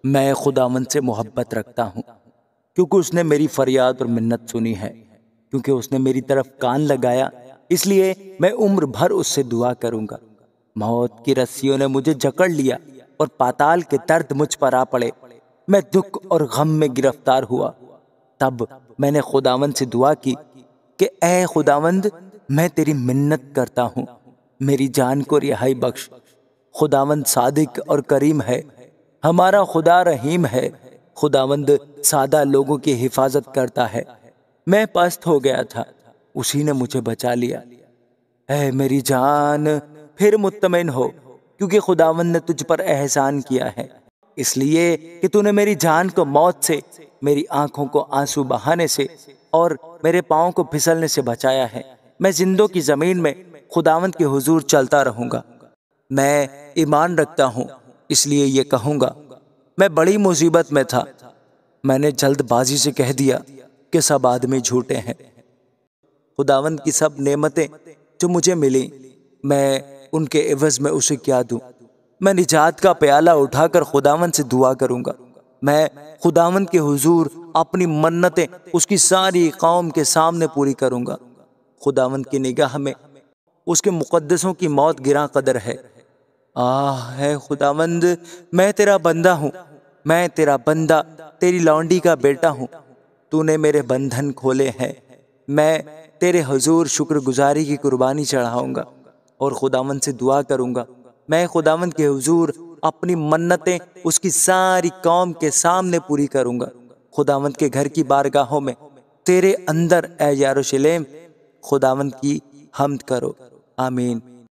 میں خداوند سے محبت رکھتا ہوں کیونکہ اس نے میری فریاد اور منت سنی ہے، کیونکہ اس نے میری طرف کان لگایا، اس لیے میں عمر بھر اس سے دعا کروں گا۔ موت کی رسیوں نے مجھے جکڑ لیا اور پاتال کے درد مجھ پر آ پڑے۔ میں دکھ اور غم میں گرفتار ہوا۔ تب میں نے خداوند سے دعا کی کہ اے خداوند، میں تیری منت کرتا ہوں، میری جان کو رہائی بخش۔ خداوند صادق اور کریم ہے، ہمارا خدا رحیم ہے۔ خداوند سادہ لوگوں کی حفاظت کرتا ہے۔ میں پست ہو گیا تھا، اسی نے مجھے بچا لیا۔ اے میری جان، پھر مطمئن ہو، کیونکہ خداوند نے تجھ پر احسان کیا ہے، اس لیے کہ تو نے میری جان کو موت سے، میری آنکھوں کو آنسو بہانے سے اور میرے پاؤں کو پھسلنے سے بچایا ہے۔ میں زندوں کی زمین میں خداوند کے حضور چلتا رہوں گا۔ میں ایمان رکھتا ہوں، اس لیے یہ کہوں گا، میں بڑی مصیبت میں تھا۔ میں نے جلد بازی سے کہہ دیا کہ سب آدمی جھوٹے ہیں۔ خداوند کی سب نعمتیں جو مجھے ملی، میں ان کے عوض میں اسے کیا دوں؟ میں نجات کا پیالہ اٹھا کر خداوند سے دعا کروں گا۔ میں خداوند کے حضور اپنی منتیں اس کی ساری قوم کے سامنے پوری کروں گا۔ خداوند کی نگاہ میں اس کے مقدسوں کی موت گراں قدر ہے۔ ہے خداوند، میں تیرا بندہ ہوں، میں تیرا بندہ، تیری لونڈی کا بیٹا ہوں۔ تو نے میرے بندھن کھولے ہیں۔ میں تیرے حضور شکر گزاری کی قربانی چڑھاؤں گا اور خداوند سے دعا کروں گا۔ میں خداوند کے حضور اپنی منتیں اس کی ساری قوم کے سامنے پوری کروں گا۔ خداوند کے گھر کی بارگاہوں میں تیرے اندر اے یروشلم، خداوند کی حمد کرو۔ آمین۔